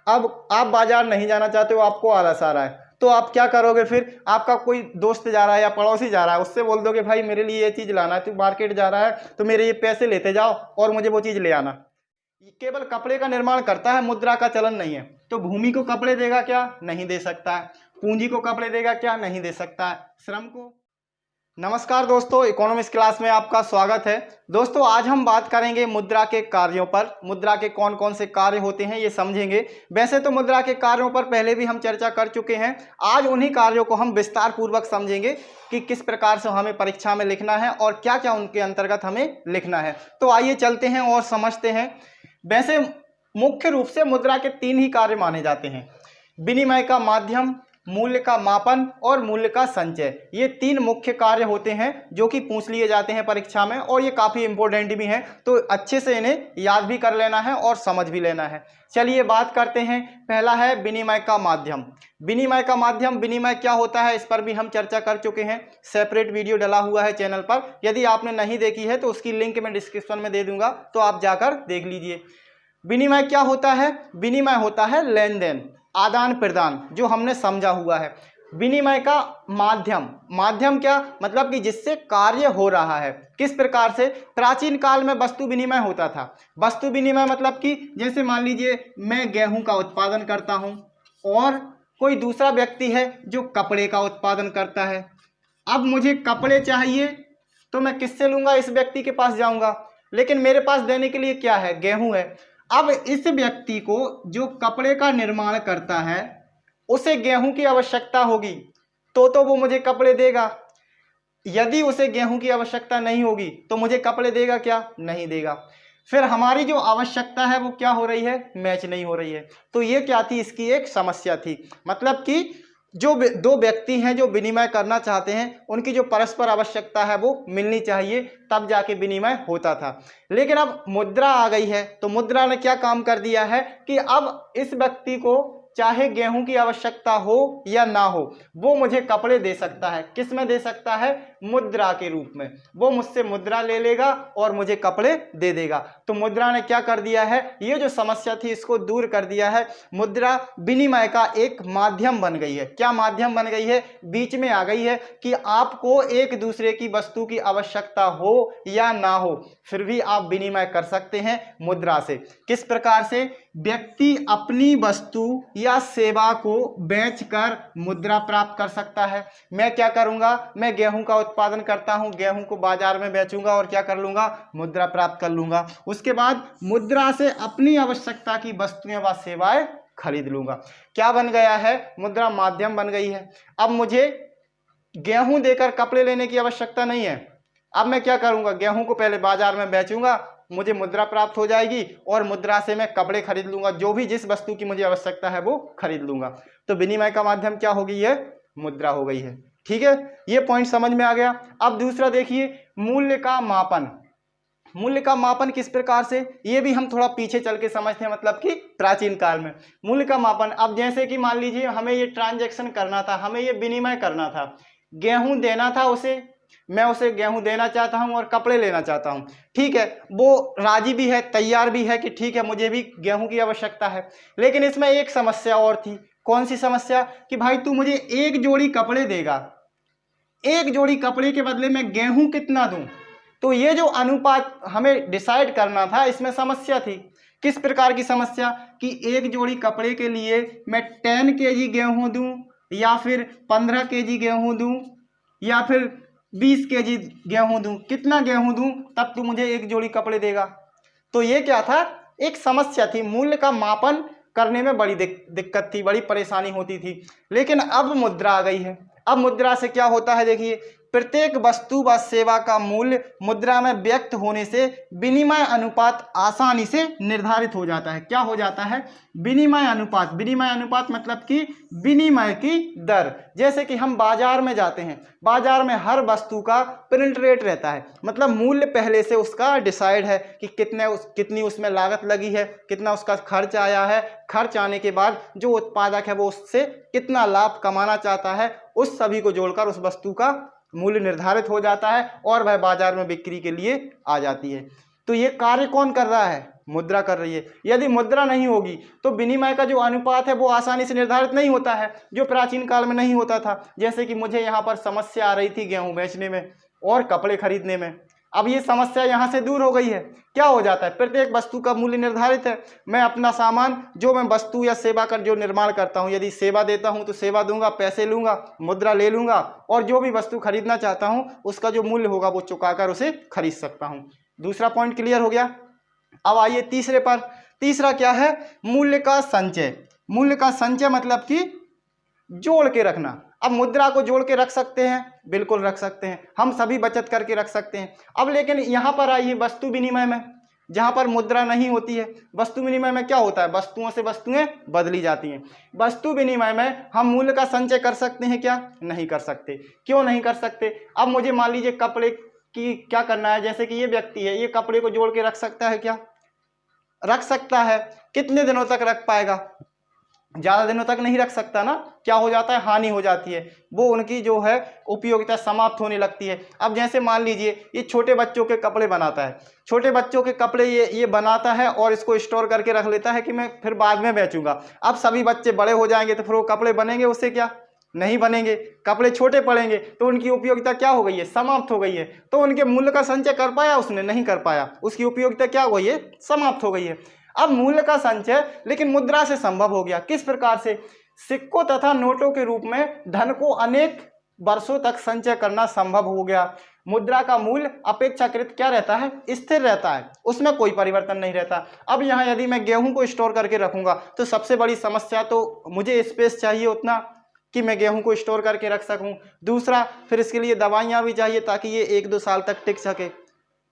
अब आप बाजार नहीं जाना चाहते हो, आपको आलस आ रहा है, तो आप क्या करोगे फिर? आपका कोई दोस्त जा रहा है या पड़ोसी जा रहा है, उससे बोल दोगे भाई मेरे लिए ये चीज़ लाना है, तू मार्केट जा रहा है तो मेरे ये पैसे लेते जाओ और मुझे वो चीज़ ले आना। केवल कपड़े का निर्माण करता है, मुद्रा का चलन नहीं है। तो भूमि को कपड़े देगा क्या? नहीं दे सकता है। पूंजी को कपड़े देगा क्या? नहीं दे सकता है। श्रम को। नमस्कार दोस्तों, इकोनॉमिक्स क्लास में आपका स्वागत है। दोस्तों आज हम बात करेंगे मुद्रा के कार्यों पर। मुद्रा के कौन कौन से कार्य होते हैं ये समझेंगे। वैसे तो मुद्रा के कार्यों पर पहले भी हम चर्चा कर चुके हैं, आज उन्हीं कार्यों को हम विस्तार पूर्वक समझेंगे कि किस प्रकार से हमें परीक्षा में लिखना है और क्या क्या उनके अंतर्गत हमें लिखना है। तो आइए चलते हैं और समझते हैं। वैसे मुख्य रूप से मुद्रा के 3 ही कार्य माने जाते हैं: विनिमय का माध्यम, मूल्य का मापन और मूल्य का संचय। ये 3 मुख्य कार्य होते हैं जो कि पूछ लिए जाते हैं परीक्षा में, और ये काफ़ी इंपॉर्टेंट भी हैं, तो अच्छे से इन्हें याद भी कर लेना है और समझ भी लेना है। चलिए बात करते हैं। पहला है विनिमय का माध्यम। विनिमय का माध्यम, विनिमय क्या होता है इस पर भी हम चर्चा कर चुके हैं। सेपरेट वीडियो डला हुआ है चैनल पर, यदि आपने नहीं देखी है तो उसकी लिंक मैं डिस्क्रिप्शन में दे दूंगा, तो आप जाकर देख लीजिए। विनिमय क्या होता है? विनिमय होता है लेन देन, आदान प्रदान, जो हमने समझा हुआ है। विनिमय का माध्यम, माध्यम क्या मतलब कि जिससे कार्य हो रहा है। किस प्रकार से? प्राचीन काल में वस्तु विनिमय होता था। वस्तु विनिमय मतलब कि जैसे मान लीजिए मैं गेहूं का उत्पादन करता हूं और कोई दूसरा व्यक्ति है जो कपड़े का उत्पादन करता है। अब मुझे कपड़े चाहिए तो मैं किससे लूंगा? इस व्यक्ति के पास जाऊंगा, लेकिन मेरे पास देने के लिए क्या है? गेहूं है। अब इस व्यक्ति को जो कपड़े का निर्माण करता है उसे गेहूं की आवश्यकता होगी तो वो मुझे कपड़े देगा। यदि उसे गेहूं की आवश्यकता नहीं होगी तो मुझे कपड़े देगा क्या? नहीं देगा। फिर हमारी जो आवश्यकता है वो क्या हो रही है? मैच नहीं हो रही है। तो ये क्या थी? इसकी एक समस्या थी। मतलब कि जो 2 व्यक्ति हैं जो विनिमय करना चाहते हैं, उनकी जो परस्पर आवश्यकता है वो मिलनी चाहिए, तब जाके विनिमय होता था। लेकिन अब मुद्रा आ गई है, तो मुद्रा ने क्या काम कर दिया है कि अब इस व्यक्ति को चाहे गेहूं की आवश्यकता हो या ना हो, वो मुझे कपड़े दे सकता है। किस में दे सकता है? मुद्रा के रूप में। वो मुझसे मुद्रा ले लेगा और मुझे कपड़े दे देगा। तो मुद्रा ने क्या कर दिया है? ये जो समस्या थी इसको दूर कर दिया है। मुद्रा विनिमय का एक माध्यम बन गई है। क्या माध्यम बन गई है? बीच में आ गई है कि आपको एक दूसरे की वस्तु की आवश्यकता हो या ना हो, फिर भी आप विनिमय कर सकते हैं मुद्रा से। किस प्रकार से? व्यक्ति अपनी वस्तु या सेवा को बेचकर मुद्रा प्राप्त कर सकता है। मैं क्या करूंगा? मैं गेहूं का उत्पादन करता हूं, गेहूं को बाजार में बेचूंगा और क्या कर लूंगा? मुद्रा प्राप्त कर लूंगा। उसके बाद मुद्रा से अपनी आवश्यकता की वस्तुएं व सेवाएं खरीद लूंगा। क्या बन गया है? मुद्रा माध्यम बन गई है। अब मुझे गेहूं देकर कपड़े लेने की आवश्यकता नहीं है। अब मैं क्या करूंगा? गेहूं को पहले बाजार में बेचूंगा, मुझे मुद्रा प्राप्त हो जाएगी और मुद्रा से मैं कपड़े खरीद लूंगा, जो भी जिस वस्तु की मुझे आवश्यकता है वो खरीद लूंगा। तो विनिमय का माध्यम क्या हो गई है? मुद्रा हो गई है। ठीक है, ये पॉइंट समझ में आ गया। अब दूसरा देखिए, मूल्य का मापन। मूल्य का मापन किस प्रकार से? ये भी हम थोड़ा पीछे चल के समझते हैं, मतलब कि प्राचीन काल में मूल्य का मापन। अब जैसे कि मान लीजिए हमें ये ट्रांजैक्शन करना था, हमें ये विनिमय करना था, गेहूं देना था उसे, मैं उसे गेहूं देना चाहता हूं और कपड़े लेना चाहता हूं। ठीक है, वो राजी भी है, तैयार भी है कि ठीक है मुझे भी गेहूं की आवश्यकता है। लेकिन इसमें एक समस्या और थी। कौन सी समस्या? कि भाई तू मुझे 1 जोड़ी कपड़े देगा, 1 जोड़ी कपड़े के बदले मैं गेहूं कितना दूं? तो ये जो अनुपात हमें डिसाइड करना था, इसमें समस्या थी। किस प्रकार की समस्या? कि 1 जोड़ी कपड़े के लिए मैं 10 kg गेहूं दूं या फिर 15 kg गेहूं दूं या फिर 20 kg गेहूं दूं, कितना गेहूं दूं तब तू मुझे 1 जोड़ी कपड़े देगा? तो ये क्या था? एक समस्या थी। मूल्य का मापन करने में बड़ी दिक्कत थी, बड़ी परेशानी होती थी। लेकिन अब मुद्रा आ गई है। अब मुद्रा से क्या होता है? देखिए, प्रत्येक वस्तु व सेवा का मूल्य मुद्रा में व्यक्त होने से विनिमय अनुपात आसानी से निर्धारित हो जाता है। क्या हो जाता है? विनिमय अनुपात। विनिमय अनुपात मतलब कि विनिमय की दर। जैसे कि हम बाजार में जाते हैं, बाजार में हर वस्तु का प्रिंट रेट रहता है, मतलब मूल्य पहले से उसका डिसाइड है कि कितनी उसमें लागत लगी है, कितना उसका खर्च आया है। खर्च आने के बाद जो उत्पादक है वो उससे कितना लाभ कमाना चाहता है, उस सभी को जोड़कर उस वस्तु का मूल्य निर्धारित हो जाता है और वह बाजार में बिक्री के लिए आ जाती है। तो ये कार्य कौन कर रहा है? मुद्रा कर रही है। यदि मुद्रा नहीं होगी तो विनिमय का जो अनुपात है वो आसानी से निर्धारित नहीं होता है, जो प्राचीन काल में नहीं होता था। जैसे कि मुझे यहाँ पर समस्या आ रही थी गेहूं बेचने में और कपड़े खरीदने में, अब ये समस्या यहाँ से दूर हो गई है। क्या हो जाता है, प्रत्येक वस्तु का मूल्य निर्धारित है। मैं अपना सामान, जो मैं वस्तु या सेवा कर जो निर्माण करता हूँ, यदि सेवा देता हूँ तो सेवा दूंगा, पैसे लूंगा, मुद्रा ले लूंगा, और जो भी वस्तु खरीदना चाहता हूँ उसका जो मूल्य होगा वो चुकाकर उसे खरीद सकता हूँ। दूसरा पॉइंट क्लियर हो गया। अब आइए तीसरे पर। तीसरा क्या है, मूल्य का संचय। मूल्य का संचय मतलब कि जोड़ के रखना। अब मुद्रा को जोड़ के रख सकते हैं, बिल्कुल रख सकते हैं, हम सभी बचत करके रख सकते हैं। अब लेकिन यहाँ पर आइए वस्तु विनिमय में, जहाँ पर मुद्रा नहीं होती है। वस्तु विनिमय में क्या होता है, वस्तुओं से वस्तुएं बदली जाती हैं। वस्तु विनिमय में हम मूल्य का संचय कर सकते हैं क्या, नहीं कर सकते। क्यों नहीं कर सकते, अब मुझे मान लीजिए कपड़े की क्या करना है, जैसे कि ये व्यक्ति है, ये कपड़े को जोड़ के रख सकता है क्या, रख सकता है। कितने दिनों तक रख पाएगा, ज़्यादा दिनों तक नहीं रख सकता ना। क्या हो जाता है, हानि हो जाती है, वो उनकी जो है उपयोगिता समाप्त होने लगती है। अब जैसे मान लीजिए ये छोटे बच्चों के कपड़े बनाता है, छोटे बच्चों के कपड़े ये बनाता है और इसको स्टोर करके रख लेता है कि मैं फिर बाद में बेचूंगा। अब सभी बच्चे बड़े हो जाएंगे तो फिर वो कपड़े बनेंगे उससे क्या, नहीं बनेंगे, कपड़े छोटे पड़ेंगे, तो उनकी उपयोगिता क्या हो गई है, समाप्त हो गई है। तो उनके मूल्य का संचय कर पाया उसने, नहीं कर पाया, उसकी उपयोगिता क्या हो गई है, समाप्त हो गई है। अब मूल्य का संचय लेकिन मुद्रा से संभव हो गया। किस प्रकार से, सिक्कों तथा नोटों के रूप में धन को अनेक वर्षों तक संचय करना संभव हो गया। मुद्रा का मूल्य अपेक्षाकृत क्या रहता है, स्थिर रहता है, उसमें कोई परिवर्तन नहीं रहता। अब यहाँ यदि मैं गेहूं को स्टोर करके रखूंगा तो सबसे बड़ी समस्या तो मुझे स्पेस चाहिए उतना कि मैं गेहूं को स्टोर करके रख सकूं। दूसरा, फिर इसके लिए दवाइयाँ भी चाहिए ताकि ये 1-2 साल तक टिक सके,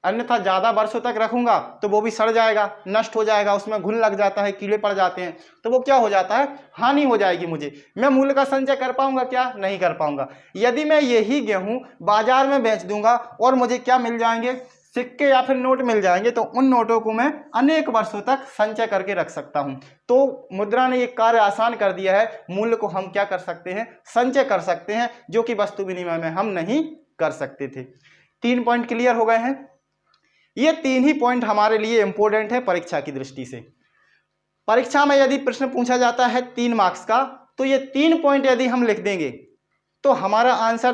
अन्यथा ज़्यादा वर्षों तक रखूंगा तो वो भी सड़ जाएगा, नष्ट हो जाएगा, उसमें घुन लग जाता है, कीड़े पड़ जाते हैं, तो वो क्या हो जाता है, हानि हो जाएगी मुझे। मैं मूल्य का संचय कर पाऊंगा क्या, नहीं कर पाऊंगा। यदि मैं यही गेहूं बाजार में बेच दूंगा और मुझे क्या मिल जाएंगे, सिक्के या फिर नोट मिल जाएंगे, तो उन नोटों को मैं अनेक वर्षों तक संचय करके रख सकता हूं। तो मुद्रा ने ये कार्य आसान कर दिया है, मूल्य को हम क्या कर सकते हैं, संचय कर सकते हैं, जो कि वस्तु विनिमय में हम नहीं कर सकते थे। 3 पॉइंट क्लियर हो गए हैं। ये 3 ही पॉइंट हमारे लिए इंपॉर्टेंट है परीक्षा की दृष्टि से। परीक्षा में यदि प्रश्न पूछा जाता है 3 मार्क्स का, तो ये 3 पॉइंट यदि हम लिख देंगे तो हमारा आंसर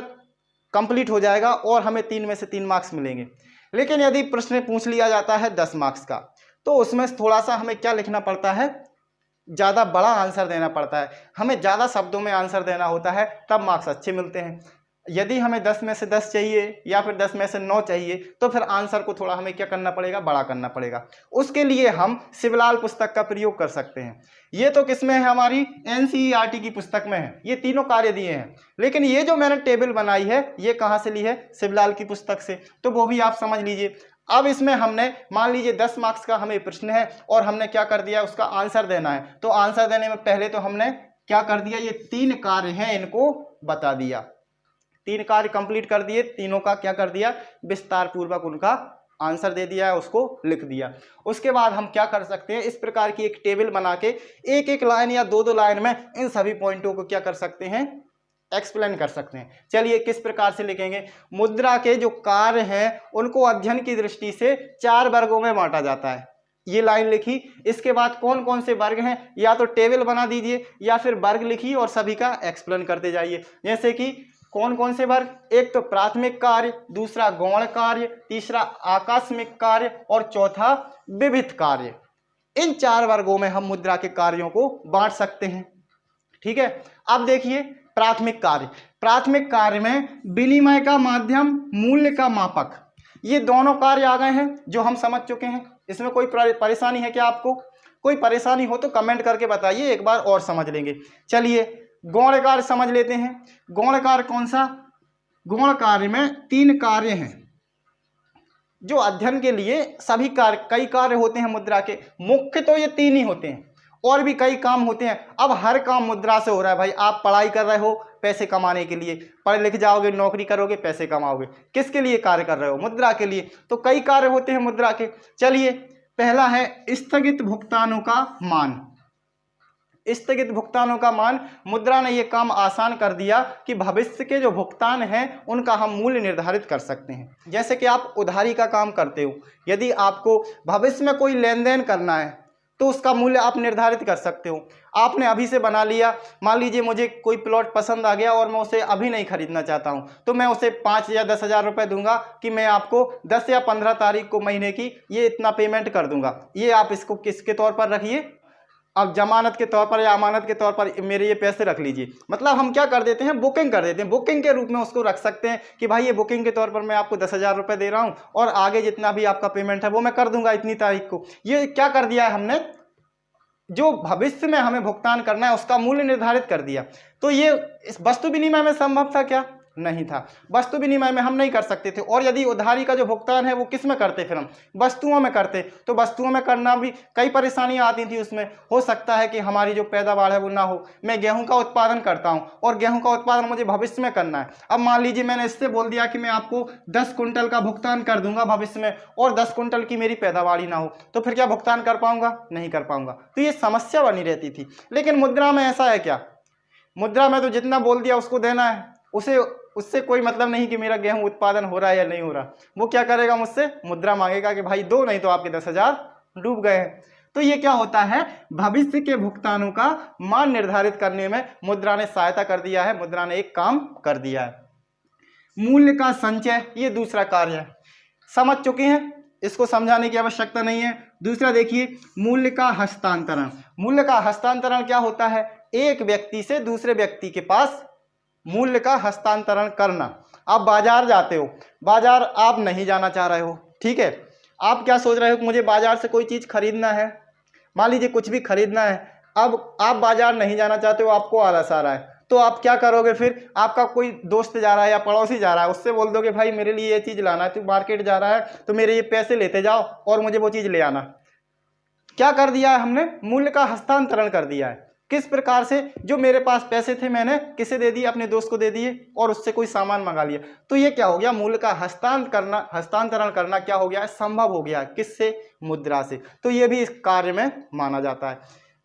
कंप्लीट हो जाएगा और हमें 3 में से 3 मार्क्स मिलेंगे। लेकिन यदि प्रश्न पूछ लिया जाता है 10 मार्क्स का, तो उसमें थोड़ा सा हमें क्या लिखना पड़ता है, ज़्यादा बड़ा आंसर देना पड़ता है, हमें ज़्यादा शब्दों में आंसर देना होता है, तब मार्क्स अच्छे मिलते हैं। यदि हमें 10 में से 10 चाहिए या फिर 10 में से 9 चाहिए, तो फिर आंसर को थोड़ा हमें क्या करना पड़ेगा, बड़ा करना पड़ेगा। उसके लिए हम शिवलाल पुस्तक का प्रयोग कर सकते हैं। ये तो किसमें है, हमारी NCERT की पुस्तक में है, ये तीनों कार्य दिए हैं। लेकिन ये जो मैंने टेबल बनाई है ये कहाँ से ली है, शिवलाल की पुस्तक से, तो वो भी आप समझ लीजिए। अब इसमें हमने मान लीजिए 10 मार्क्स का हमें प्रश्न है और हमने क्या कर दिया, उसका आंसर देना है। तो आंसर देने में पहले तो हमने क्या कर दिया, ये 3 कार्य हैं इनको बता दिया, 3 कार्य कंप्लीट कर दिए, तीनों का क्या कर दिया, विस्तार पूर्वक उनका आंसर दे दिया है, उसको लिख दिया। उसके बाद हम क्या कर सकते हैं, इस प्रकार की एक टेबल बना के एक एक लाइन या 2-2 लाइन में इन सभी पॉइंटों को क्या कर सकते हैं, एक्सप्लेन कर सकते हैं। चलिए किस प्रकार से लिखेंगे, मुद्रा के जो कार्य हैं उनको अध्ययन की दृष्टि से 4 वर्गों में बांटा जाता है। ये लाइन लिखी, इसके बाद कौन कौन से वर्ग हैं, या तो टेबल बना दीजिए या फिर वर्ग लिखिए और सभी का एक्सप्लेन करते जाइए। जैसे कि कौन कौन से वर्ग, एक तो प्राथमिक कार्य, दूसरा गौण कार्य, तीसरा आकस्मिक कार्य और चौथा विविध कार्य। इन 4 वर्गों में हम मुद्रा के कार्यों को बांट सकते हैं। ठीक है, अब देखिए प्राथमिक कार्य। प्राथमिक कार्य में विनिमय का माध्यम, मूल्य का मापक, ये दोनों कार्य आ गए हैं जो हम समझ चुके हैं। इसमें कोई परेशानी है क्या, आपको कोई परेशानी हो तो कमेंट करके बताइए, एक बार और समझ लेंगे। चलिए गौण कार्य समझ लेते हैं। गौण कार्य कौन सा, गौण कार्य में 3 कार्य हैं जो अध्ययन के लिए सभी कार्य, कई कार्य होते हैं मुद्रा के, मुख्य तो ये 3 ही होते हैं, और भी कई काम होते हैं। अब हर काम मुद्रा से हो रहा है भाई, आप पढ़ाई कर रहे हो पैसे कमाने के लिए, पढ़ लिख जाओगे, नौकरी करोगे, पैसे कमाओगे, किसके लिए कार्य कर रहे हो, मुद्रा के लिए। तो कई कार्य होते हैं मुद्रा के। चलिए पहला है स्थगित भुगतानों का मान। स्थगित भुगतानों का मान, मुद्रा ने ये काम आसान कर दिया कि भविष्य के जो भुगतान हैं उनका हम मूल्य निर्धारित कर सकते हैं। जैसे कि आप उधारी का काम करते हो, यदि आपको भविष्य में कोई लेन देन करना है तो उसका मूल्य आप निर्धारित कर सकते हो। आपने अभी से बना लिया, मान लीजिए मुझे कोई प्लॉट पसंद आ गया और मैं उसे अभी नहीं खरीदना चाहता हूं, तो मैं उसे 5 या 10 हज़ार रुपये दूंगा कि मैं आपको 10 या 15 तारीख को महीने की ये इतना पेमेंट कर दूंगा। ये आप इसको किसके तौर पर रखिए, अब जमानत के तौर पर या अमानत के तौर पर मेरे ये पैसे रख लीजिए। मतलब हम क्या कर देते हैं, बुकिंग कर देते हैं, बुकिंग के रूप में उसको रख सकते हैं कि भाई ये बुकिंग के तौर पर मैं आपको 10 हज़ार रुपये दे रहा हूँ और आगे जितना भी आपका पेमेंट है वो मैं कर दूंगा इतनी तारीख को। ये क्या कर दिया है हमने, जो भविष्य में हमें भुगतान करना है उसका मूल्य निर्धारित कर दिया। तो ये इस वस्तु विनिमय में संभव था क्या, नहीं था। वस्तु विनिमय में हम नहीं कर सकते थे। और यदि उधारी का जो भुगतान है वो किस में करते, फिर हम वस्तुओं में करते, तो वस्तुओं में करना भी कई परेशानियां आती थी। उसमें हो सकता है कि हमारी जो पैदावार है वो ना हो। मैं गेहूं का उत्पादन करता हूं और गेहूं का उत्पादन मुझे भविष्य में करना है। अब मान लीजिए मैंने इससे बोल दिया कि मैं आपको 10 कुंटल का भुगतान कर दूंगा भविष्य में और 10 कुंटल की मेरी पैदावार ही ना हो, तो फिर क्या भुगतान कर पाऊंगा, नहीं कर पाऊंगा। तो ये समस्या बनी रहती थी। लेकिन मुद्रा में ऐसा है क्या, मुद्रा में तो जितना बोल दिया उसको देना है, उससे कोई मतलब नहीं कि मेरा गेहूं उत्पादन हो रहा है या नहीं हो रहा। वो क्या करेगा, मुझसे मुद्रा मांगेगा कि भाई दो, नहीं तो आपके 10 हज़ार डूब गए हैं। तो ये क्या होता है, भविष्य के भुगतानों का मान निर्धारित करने में मुद्रा ने सहायता कर दिया है, मुद्रा ने एक काम कर दिया है। मूल्य का संचय, ये दूसरा कार्य है। समझ चुके हैं, इसको समझाने की आवश्यकता नहीं है। दूसरा देखिए, मूल्य का हस्तांतरण। मूल्य का हस्तांतरण क्या होता है, एक व्यक्ति से दूसरे व्यक्ति के पास मूल्य का हस्तांतरण करना। आप बाजार जाते हो, बाजार आप नहीं जाना चाह रहे हो, ठीक है, आप क्या सोच रहे हो कि मुझे बाजार से कोई चीज़ खरीदना है, मान लीजिए कुछ भी खरीदना है। अब आप बाजार नहीं जाना चाहते हो, आपको आलस आ रहा है, तो आप क्या करोगे, फिर आपका कोई दोस्त जा रहा है या पड़ोसी जा रहा है, उससे बोल दोगे भाई मेरे लिए ये चीज़ लाना है, तू मार्केट जा रहा है तो मेरे ये पैसे लेते जाओ और मुझे वो चीज़ ले आना। क्या कर दिया है हमने, मूल्य का हस्तांतरण कर दिया है। किस प्रकार से, जो मेरे पास पैसे थे मैंने किसे दे दिए, अपने दोस्त को दे दिए और उससे कोई सामान मंगा लिया। तो ये क्या हो गया, मूल्य का हस्तांतरण करना क्या हो गया, संभव हो गया। किससे, मुद्रा से। तो ये भी इस कार्य में माना जाता है।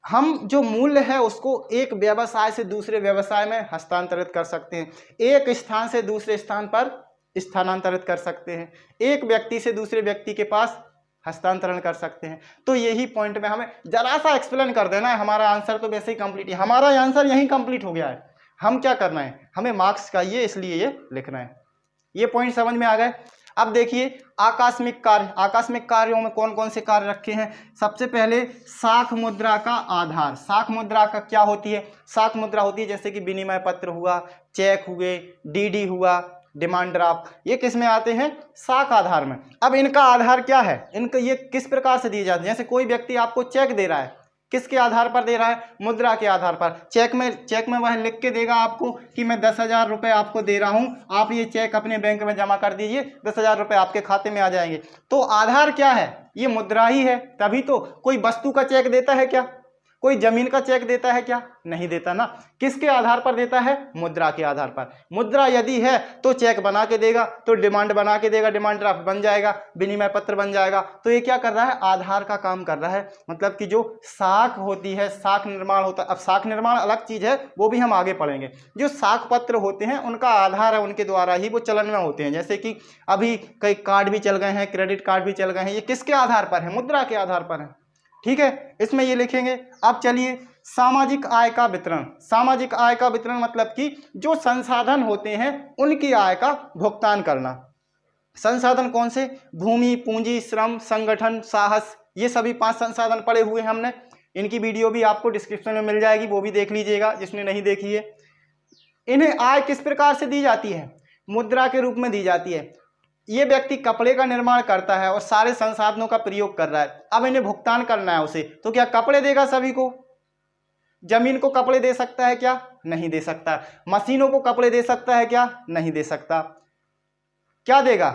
हम जो मूल्य है उसको एक व्यवसाय से दूसरे व्यवसाय में हस्तांतरित कर सकते हैं, एक स्थान से दूसरे स्थान पर स्थानांतरित कर सकते हैं, एक व्यक्ति से दूसरे व्यक्ति के पास हस्तांतरण कर सकते हैं। तो यही पॉइंट में हमें जरा सा एक्सप्लेन कर देना है, हमारा आंसर तो वैसे ही कंप्लीट है, हमारा आंसर यही कंप्लीट हो गया है। हम क्या करना है, हमें मार्क्स का ये इसलिए ये लिखना है। ये पॉइंट समझ में आ गए। अब देखिए आकस्मिक कार्य। आकस्मिक कार्यों में कौन कौन से कार्य रखे हैं। सबसे पहले साख मुद्रा का आधार। साख मुद्रा का क्या होती है, साख मुद्रा होती है जैसे कि विनिमय पत्र हुआ, चेक हुए, डीडी हुआ, डिमांड ड्राफ्ट, ये किस में आते हैं, साख आधार में। अब इनका आधार क्या है, इनका ये किस प्रकार से दिए जाते हैं। जैसे कोई व्यक्ति आपको चेक दे रहा है, किसके आधार पर दे रहा है, मुद्रा के आधार पर। चेक में वह लिख के देगा आपको कि मैं 10 हज़ार रुपये आपको दे रहा हूं, आप ये चेक अपने बैंक में जमा कर दीजिए, 10 हज़ार रुपये आपके खाते में आ जाएंगे। तो आधार क्या है, ये मुद्रा ही है। तभी तो कोई वस्तु का चेक देता है क्या, कोई जमीन का चेक देता है क्या, नहीं देता ना। किसके आधार पर देता है, मुद्रा के आधार पर। मुद्रा यदि है तो चेक बना के देगा, तो डिमांड बना के देगा, डिमांड ड्राफ्ट बन जाएगा, विनिमय पत्र बन जाएगा। तो ये क्या कर रहा है, आधार का काम कर रहा है। मतलब कि जो साख होती है, साख निर्माण होता है। अब साख निर्माण अलग चीज है, वो भी हम आगे पढ़ेंगे। जो साख पत्र होते हैं उनका आधार है, उनके द्वारा ही वो चलन में होते हैं। जैसे कि अभी कई कार्ड भी चल गए हैं, क्रेडिट कार्ड भी चल गए हैं, ये किसके आधार पर है, मुद्रा के आधार पर है। ठीक है, इसमें ये लिखेंगे। अब चलिए सामाजिक आय का वितरण। सामाजिक आय का वितरण मतलब कि जो संसाधन होते हैं उनकी आय का भुगतान करना। संसाधन कौन से, भूमि, पूंजी, श्रम, संगठन, साहस, ये सभी 5 संसाधन पढ़े हुए हैं हमने। इनकी वीडियो भी आपको डिस्क्रिप्शन में मिल जाएगी, वो भी देख लीजिएगा जिसने नहीं देखी है। इन्हें आय किस प्रकार से दी जाती है, मुद्रा के रूप में दी जाती है। ये व्यक्ति कपड़े का निर्माण करता है और सारे संसाधनों का प्रयोग कर रहा है। अब इन्हें भुगतान करना है उसे, तो क्या कपड़े देगा सभी को, जमीन को कपड़े दे सकता है क्या, नहीं दे सकता। मशीनों को कपड़े दे सकता है क्या, नहीं दे सकता। क्या देगा,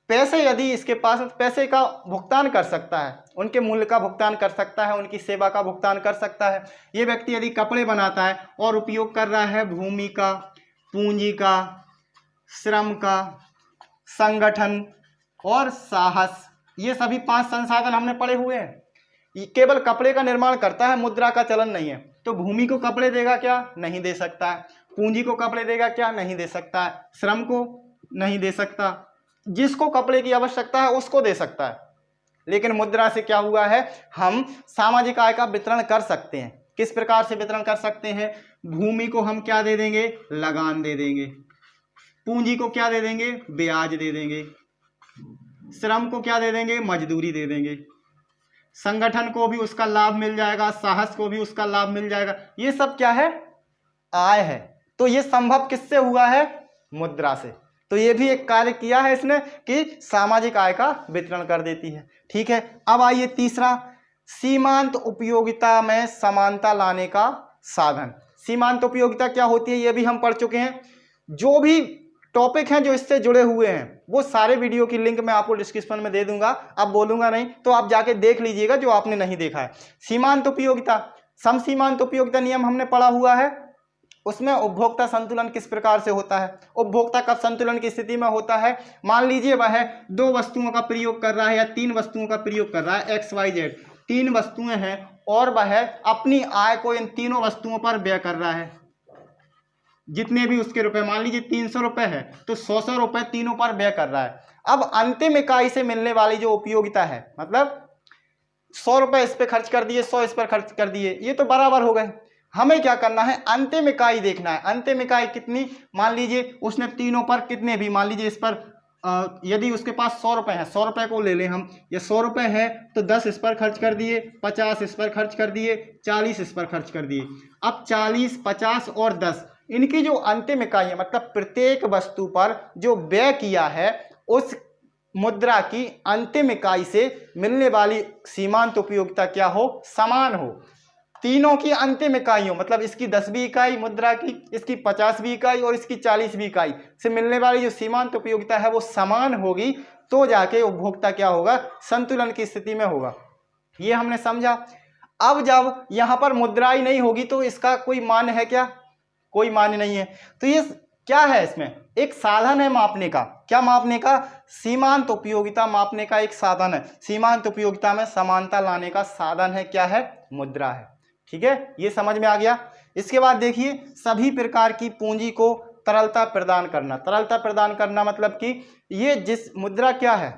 पैसे, यदि इसके पास पैसे का भुगतान कर सकता है, उनके मूल्य का भुगतान कर सकता है, उनकी सेवा का भुगतान कर सकता है। ये व्यक्ति यदि कपड़े बनाता है और उपयोग कर रहा है भूमि का, पूंजी का, श्रम का, संगठन और साहस, ये सभी 5 संसाधन हमने पढ़े हुए हैं। केवल कपड़े का निर्माण करता है, मुद्रा का चलन नहीं है। तो भूमि को कपड़े देगा क्या? नहीं दे सकता है। पूंजी को कपड़े देगा क्या? नहीं दे सकता है। श्रम को नहीं दे सकता। जिसको कपड़े की आवश्यकता है उसको दे सकता है। लेकिन मुद्रा से क्या हुआ है, हम सामाजिक आय का वितरण कर सकते हैं। किस प्रकार से वितरण कर सकते हैं? भूमि को हम क्या दे देंगे? लगान दे देंगे। पूंजी को क्या दे देंगे? ब्याज दे देंगे। श्रम को क्या दे देंगे? मजदूरी दे देंगे। संगठन को भी उसका लाभ मिल जाएगा, साहस को भी उसका लाभ मिल जाएगा। ये सब क्या है? आय है। तो ये संभव किससे हुआ है? मुद्रा से। तो ये भी एक कार्य किया है इसने कि सामाजिक आय का वितरण कर देती है। ठीक है, अब आइए तीसरा, सीमांत उपयोगिता में समानता लाने का साधन। सीमांत उपयोगिता क्या होती है ये भी हम पढ़ चुके हैं। जो भी टॉपिक हैं जो इससे जुड़े हुए हैं वो सारे वीडियो की लिंक मैं आपको डिस्क्रिप्शन में दे दूंगा। अब बोलूंगा नहीं तो आप जाके देख लीजिएगा जो आपने नहीं देखा है। सीमांत उपयोगिता, समसीमांत उपयोगिता नियम हमने पढ़ा हुआ है। उसमें उपभोक्ता संतुलन किस प्रकार से होता है? उपभोक्ता कब संतुलन की स्थिति में होता है? मान लीजिए वह 2 वस्तुओं का प्रयोग कर रहा है या 3 वस्तुओं का प्रयोग कर रहा है, XYZ 3 वस्तुएं हैं और वह अपनी आय को इन तीनों वस्तुओं पर व्यय कर रहा है। जितने भी उसके रुपए, मान लीजिए 300 रुपए है तो 100 रुपए तीनों पर व्यय कर रहा है। अब अंतिम इकाई से मिलने वाली जो उपयोगिता है, मतलब 100 रुपए इस पे खर्च कर दिए, 100 इस पर खर्च कर दिए, ये तो बराबर हो गए। हमें क्या करना है? अंतिम इकाई देखना है। अंतिम इकाई कितनी? मान लीजिए उसने तीनों पर कितने भी, मान लीजिए इस पर यदि उसके पास 100 रुपए है, 100 रुपए को ले लें हम, ये 100 रुपए है तो 10 इस पर खर्च कर दिए, 50 इस पर खर्च कर दिए, 40 इस पर खर्च कर दिए। अब 40, 50 और 10 इनकी जो अंतिम इकाई है, मतलब प्रत्येक वस्तु पर जो व्यय किया है उस मुद्रा की अंतिम इकाई से मिलने वाली सीमांत उपयोगिता क्या हो? समान हो। तीनों की अंतिम इकाइयों, मतलब इसकी 10वीं इकाई मुद्रा की, इसकी 50वीं इकाई और इसकी 40वीं इकाई से मिलने वाली जो सीमांत उपयोगिता है वो समान होगी, तो जाके उपभोक्ता क्या होगा? संतुलन की स्थिति में होगा। ये हमने समझा। अब जब यहां पर मुद्रा ही नहीं होगी तो इसका कोई मान्य है क्या? कोई मान्य नहीं है। तो ये क्या है? इसमें एक साधन है मापने का। क्या मापने का? सीमांत उपयोगिता मापने का एक साधन है। सीमांत उपयोगिता में समानता लाने का साधन है। क्या है? मुद्रा है। ठीक है, ये समझ में आ गया। इसके बाद देखिए, सभी प्रकार की पूंजी को तरलता प्रदान करना। तरलता प्रदान करना मतलब कि ये जिस मुद्रा क्या है,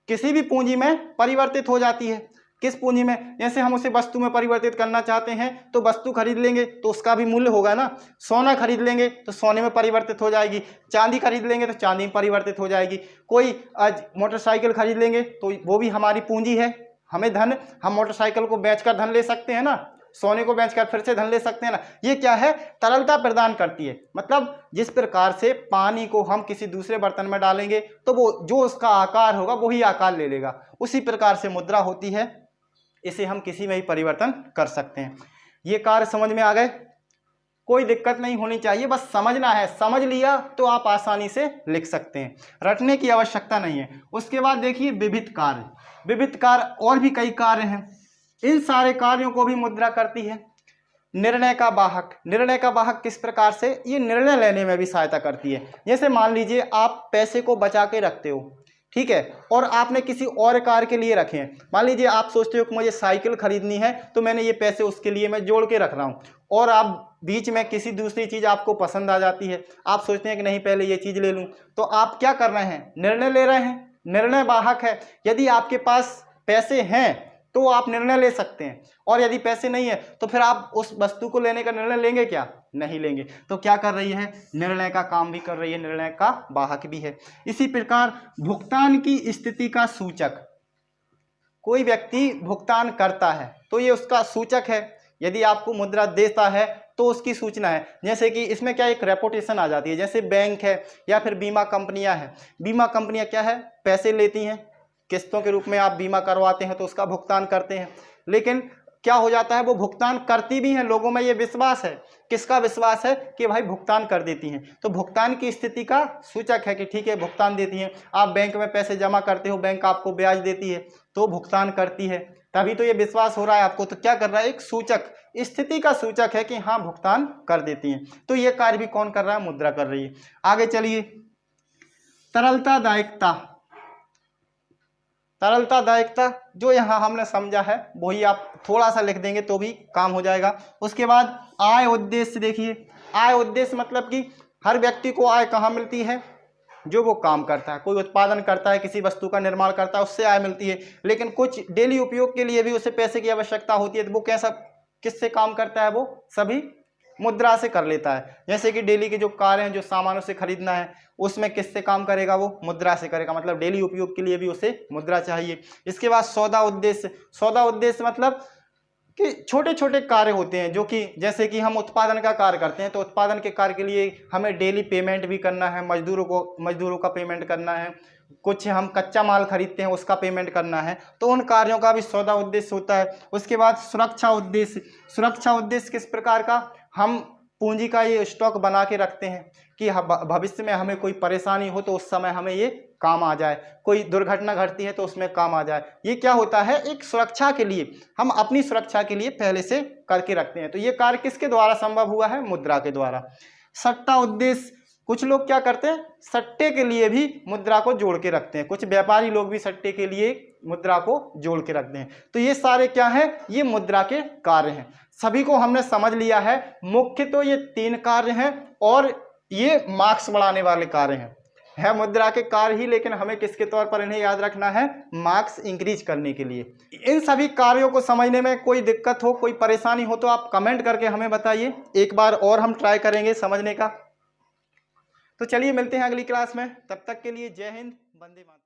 किसी भी पूंजी में परिवर्तित हो जाती है। किस पूंजी में? जैसे हम उसे वस्तु में परिवर्तित करना चाहते हैं तो वस्तु खरीद लेंगे तो उसका भी मूल्य होगा ना। सोना खरीद लेंगे तो सोने में परिवर्तित हो जाएगी, चांदी खरीद लेंगे तो चांदी में परिवर्तित हो जाएगी। कोई आज मोटरसाइकिल खरीद लेंगे तो वो भी हमारी पूंजी है। हमें धन, हम मोटरसाइकिल को बेचकर धन ले सकते हैं ना, सोने को बेचकर फिर से धन ले सकते हैं ना। ये क्या है? तरलता प्रदान करती है। मतलब जिस प्रकार से पानी को हम किसी दूसरे बर्तन में डालेंगे तो वो जो उसका आकार होगा वही आकार ले लेगा, उसी प्रकार से मुद्रा होती है। इसे हम किसी में ही परिवर्तन कर सकते हैं। ये कार्य समझ में आ गए? कोई दिक्कत नहीं होनी चाहिए, बस समझना है। समझ लिया तो आप आसानी से लिख सकते हैं, रटने की आवश्यकता नहीं है। उसके बाद देखिए विविध कार्य। विविध कार्य और भी कई कार्य हैं, इन सारे कार्यों को भी मुद्रा करती है। निर्णय का वाहक। निर्णय का वाहक किस प्रकार से? ये निर्णय लेने में भी सहायता करती है। जैसे मान लीजिए आप पैसे को बचा के रखते हो, ठीक है, और आपने किसी और कार्य के लिए रखे हैं। मान लीजिए आप सोचते हो कि मुझे साइकिल खरीदनी है तो मैंने ये पैसे उसके लिए मैं जोड़ के रख रहा हूँ, और आप बीच में किसी दूसरी चीज़ आपको पसंद आ जाती है, आप सोचते हैं कि नहीं पहले ये चीज़ ले लूँ, तो आप क्या कर रहे हैं? निर्णय ले रहे हैं। निर्णय वाहक है। यदि आपके पास पैसे हैं तो आप निर्णय ले सकते हैं, और यदि पैसे नहीं है तो फिर आप उस वस्तु को लेने का निर्णय लेंगे क्या? नहीं लेंगे। तो क्या कर रही है? निर्णय का काम भी कर रही है, निर्णय का वाहक भी है। इसी प्रकार भुगतान की स्थिति का सूचक। कोई व्यक्ति भुगतान करता है तो ये उसका सूचक है। यदि आपको मुद्रा देता है तो उसकी सूचना है। जैसे कि इसमें क्या एक रेपुटेशन आ जाती है। जैसे बैंक है या फिर बीमा कंपनियां हैं। बीमा कंपनियां क्या है? पैसे लेती हैं, किस्तों के रूप में आप बीमा करवाते हैं तो उसका भुगतान करते हैं। लेकिन क्या हो जाता है? वो भुगतान करती भी हैं, लोगों में ये विश्वास है। किसका विश्वास है? कि भाई भुगतान कर देती हैं। तो भुगतान की स्थिति का सूचक है कि ठीक है भुगतान देती हैं। आप बैंक में पैसे जमा करते हो, बैंक आपको ब्याज देती है तो भुगतान करती है, तभी तो ये विश्वास हो रहा है आपको। तो क्या कर रहा है? एक सूचक, स्थिति का सूचक है कि हाँ भुगतान कर देती हैं। तो ये कार्य भी कौन कर रहा है? मुद्रा कर रही है। आगे चलिए, तरलता दायित्वता। तरलतादायकता जो यहाँ हमने समझा है वही आप थोड़ा सा लिख देंगे तो भी काम हो जाएगा। उसके बाद आय उद्देश्य, देखिए आय उद्देश्य मतलब कि हर व्यक्ति को आय कहाँ मिलती है, जो वो काम करता है, कोई उत्पादन करता है, किसी वस्तु का निर्माण करता है, उससे आय मिलती है। लेकिन कुछ डेली उपयोग के लिए भी उसे पैसे की आवश्यकता होती है, तो वो कैसा किससे काम करता है, वो सभी मुद्रा से कर लेता है। जैसे कि डेली के जो कार्य हैं, जो सामानों से खरीदना है, उसमें किससे काम करेगा, वो मुद्रा से करेगा, मतलब डेली उपयोग के लिए भी उसे मुद्रा चाहिए। इसके बाद सौदा उद्देश्य, सौदा उद्देश्य मतलब कि छोटे छोटे कार्य होते हैं, जो कि जैसे कि हम उत्पादन का कार्य करते हैं, तो उत्पादन के कार्य के लिए हमें डेली पेमेंट भी करना है, मजदूरों का पेमेंट करना है, कुछ हम कच्चा माल खरीदते हैं उसका पेमेंट करना है, तो उन कार्यों का भी सौदा उद्देश्य होता है। उसके बाद सुरक्षा उद्देश्य, सुरक्षा उद्देश्य किस प्रकार का, हम पूंजी का ये स्टॉक बना के रखते हैं कि भविष्य में हमें कोई परेशानी हो तो उस समय हमें ये काम आ जाए, कोई दुर्घटना घटती है तो उसमें काम आ जाए। ये क्या होता है, एक सुरक्षा के लिए, हम अपनी सुरक्षा के लिए पहले से करके रखते हैं। तो ये कार्य किसके द्वारा संभव हुआ है, मुद्रा के द्वारा। सट्टा उद्देश्य, कुछ लोग क्या करते हैं, सट्टे के लिए भी मुद्रा को जोड़ के रखते हैं, कुछ व्यापारी लोग भी सट्टे के लिए मुद्रा को जोड़ के रखते हैं। तो ये सारे क्या हैं, ये मुद्रा के कार्य हैं। सभी को हमने समझ लिया है। मुख्य तो ये 3 कार्य हैं और ये मार्क्स बढ़ाने वाले कार्य हैं, है मुद्रा के कार्य ही, लेकिन हमें किसके तौर पर इन्हें याद रखना है, मार्क्स इंक्रीज करने के लिए। इन सभी कार्यों को समझने में कोई दिक्कत हो, कोई परेशानी हो तो आप कमेंट करके हमें बताइए, एक बार और हम ट्राई करेंगे समझने का। तो चलिए मिलते हैं अगली क्लास में, तब तक के लिए जय हिंद, वंदे मातरम।